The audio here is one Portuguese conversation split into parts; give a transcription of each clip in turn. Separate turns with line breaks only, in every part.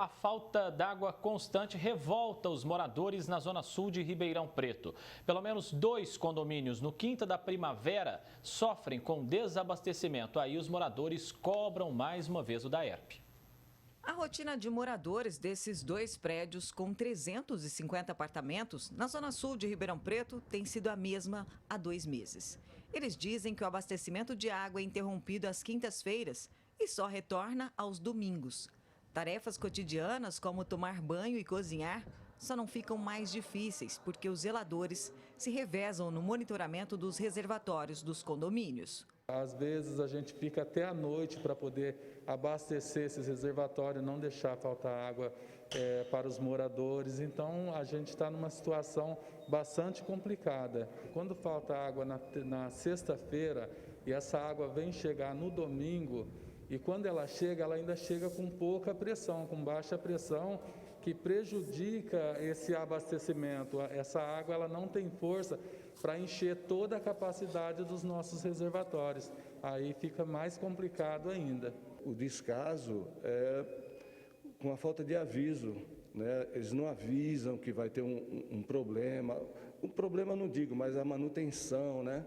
A falta d'água constante revolta os moradores na zona sul de Ribeirão Preto. Pelo menos 2 condomínios no Quinta da Primavera sofrem com desabastecimento. Aí os moradores cobram mais uma vez o DAERP.
A rotina de moradores desses 2 prédios com 350 apartamentos na zona sul de Ribeirão Preto tem sido a mesma há 2 meses. Eles dizem que o abastecimento de água é interrompido às quintas-feiras e só retorna aos domingos. Tarefas cotidianas como tomar banho e cozinhar só não ficam mais difíceis porque os zeladores se revezam no monitoramento dos reservatórios dos condomínios.
Às vezes a gente fica até a noite para poder abastecer esses reservatórios, não deixar faltar água para os moradores. Então a gente está numa situação bastante complicada. Quando falta água na sexta-feira e essa água vem chegar no domingo, e quando ela chega, ela ainda chega com pouca pressão, com baixa pressão, que prejudica esse abastecimento. Essa água ela não tem força para encher toda a capacidade dos nossos reservatórios. Aí fica mais complicado ainda.
O descaso é com a falta de aviso, né? Eles não avisam que vai ter um problema. O problema não digo, mas a manutenção, né?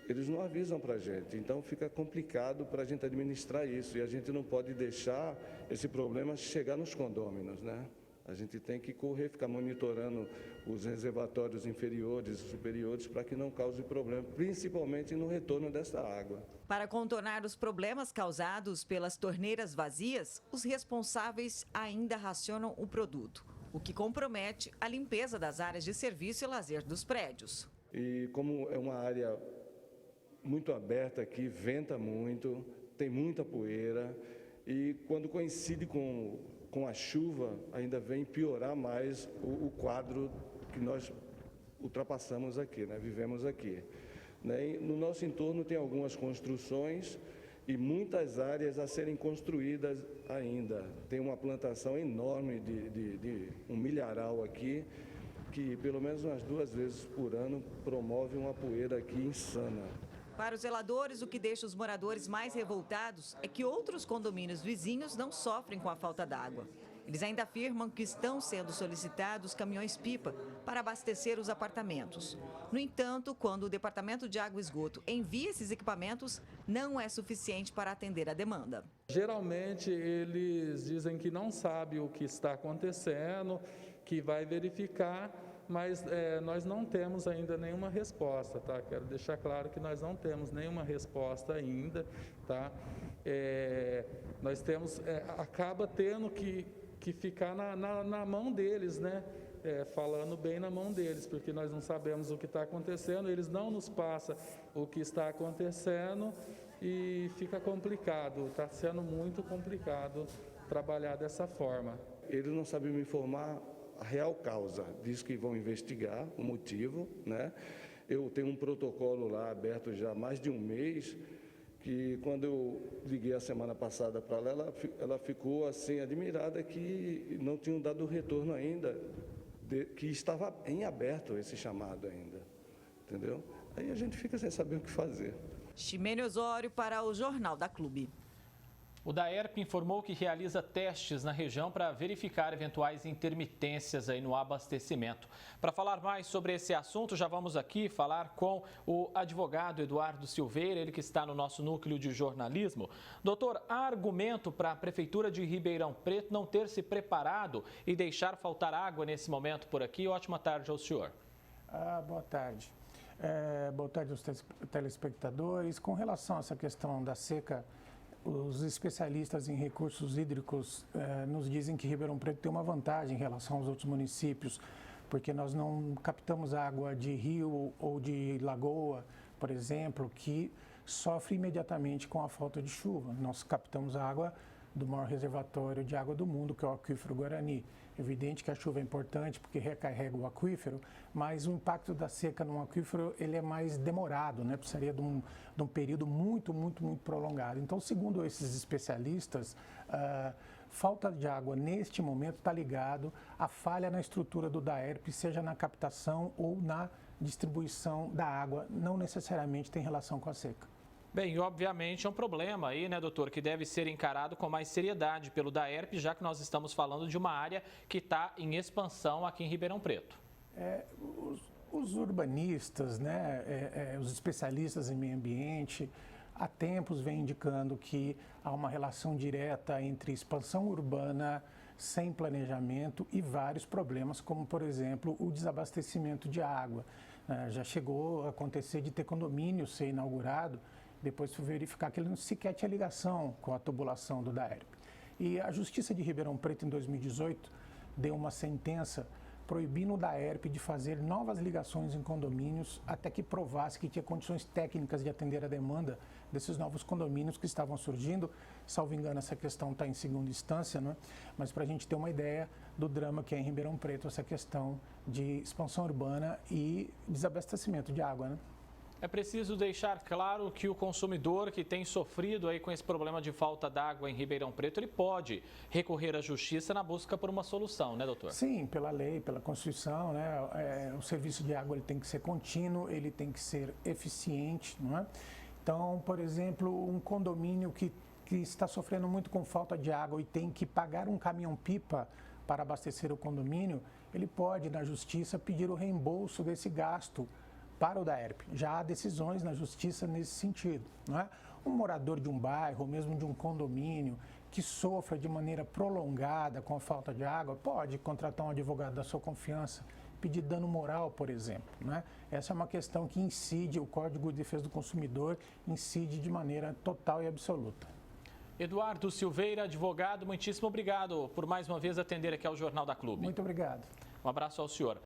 Eles não avisam para a gente, então fica complicado para a gente administrar isso. E a gente não pode deixar esse problema chegar nos condôminos, né? A gente tem que correr, ficar monitorando os reservatórios inferiores e superiores para que não cause problema, principalmente no retorno dessa água.
Para contornar os problemas causados pelas torneiras vazias, os responsáveis ainda racionam o produto, o que compromete a limpeza das áreas de serviço e lazer dos prédios.
E como é uma área muito aberta aqui, venta muito, tem muita poeira e quando coincide com a chuva ainda vem piorar mais o quadro que nós ultrapassamos aqui, né? Vivemos aqui. Né? E no nosso entorno tem algumas construções e muitas áreas a serem construídas ainda. Tem uma plantação enorme de um milharal aqui, que pelo menos umas 2 vezes por ano promove uma poeira aqui insana.
Para os zeladores, o que deixa os moradores mais revoltados é que outros condomínios vizinhos não sofrem com a falta d'água. Eles ainda afirmam que estão sendo solicitados caminhões-pipa para abastecer os apartamentos. No entanto, quando o Departamento de Água e Esgoto envia esses equipamentos, não é suficiente para atender a demanda.
Geralmente eles dizem que não sabem o que está acontecendo, que vai verificar, mas nós não temos ainda nenhuma resposta, tá? Quero deixar claro que nós não temos nenhuma resposta ainda, tá? Nós temos, acaba tendo que ficar na mão deles, né? Falando bem na mão deles, porque nós não sabemos o que está acontecendo, eles não nos passam o que está acontecendo e fica complicado, está sendo muito complicado trabalhar dessa forma.
Eles não sabem me informar a real causa, diz que vão investigar o motivo, né? Eu tenho um protocolo lá aberto já há mais de um mês, que quando eu liguei a semana passada para ela, ela ficou assim admirada que não tinham dado retorno ainda, que estava em aberto esse chamado ainda, entendeu? Aí a gente fica sem saber o que fazer.
Ximene Osório para o Jornal da Clube.
O DAERP informou que realiza testes na região para verificar eventuais intermitências aí no abastecimento. Para falar mais sobre esse assunto, já vamos aqui falar com o advogado Eduardo Silveira, ele que está no nosso núcleo de jornalismo. Doutor, há argumento para a Prefeitura de Ribeirão Preto não ter se preparado e deixar faltar água nesse momento por aqui? Ótima tarde ao senhor.
Boa tarde. Boa tarde aos telespectadores. Com relação a essa questão da seca, os especialistas em recursos hídricos nos dizem que Ribeirão Preto tem uma vantagem em relação aos outros municípios, porque nós não captamos água de rio ou de lagoa, por exemplo, que sofre imediatamente com a falta de chuva. Nós captamos a água do maior reservatório de água do mundo, que é o aquífero Guarani. Evidente que a chuva é importante porque recarrega o aquífero, mas o impacto da seca no aquífero ele é mais demorado, né? Precisaria de um período muito prolongado. Então, segundo esses especialistas, falta de água neste momento está ligado à falha na estrutura do DAERP, seja na captação ou na distribuição da água, não necessariamente tem relação com a seca.
Bem, e obviamente é um problema aí, né, doutor, que deve ser encarado com mais seriedade pelo DAERP, já que nós estamos falando de uma área que está em expansão aqui em Ribeirão Preto.
Os urbanistas, né, os especialistas em meio ambiente, há tempos vêm indicando que há uma relação direta entre expansão urbana sem planejamento e vários problemas, como, por exemplo, o desabastecimento de água. Já chegou a acontecer de ter condomínio ser inaugurado, depois foi verificar que ele não sequer tinha ligação com a tubulação do DAERP. E a Justiça de Ribeirão Preto, em 2018, deu uma sentença proibindo o DAERP de fazer novas ligações em condomínios até que provasse que tinha condições técnicas de atender a demanda desses novos condomínios que estavam surgindo. Salvo engano, essa questão está em segunda instância, né? Mas para a gente ter uma ideia do drama que é em Ribeirão Preto, essa questão de expansão urbana e desabastecimento de água, né?
É preciso deixar claro que o consumidor que tem sofrido aí com esse problema de falta d'água em Ribeirão Preto, ele pode recorrer à justiça na busca por uma solução, né, doutor?
Sim, pela lei, pela Constituição, né? O serviço de água ele tem que ser contínuo, ele tem que ser eficiente, não é? Então, por exemplo, um condomínio que está sofrendo muito com falta de água e tem que pagar um caminhão-pipa para abastecer o condomínio, ele pode, na justiça, pedir o reembolso desse gasto para o DAERP. Já há decisões na justiça nesse sentido, não é? Um morador de um bairro, ou mesmo de um condomínio, que sofra de maneira prolongada com a falta de água, pode contratar um advogado da sua confiança, pedir dano moral, por exemplo, né? Essa é uma questão que incide, o Código de Defesa do Consumidor incide de maneira total e absoluta.
Eduardo Silveira, advogado, muitíssimo obrigado por mais uma vez atender aqui ao Jornal da Clube.
Muito obrigado.
Um abraço ao senhor.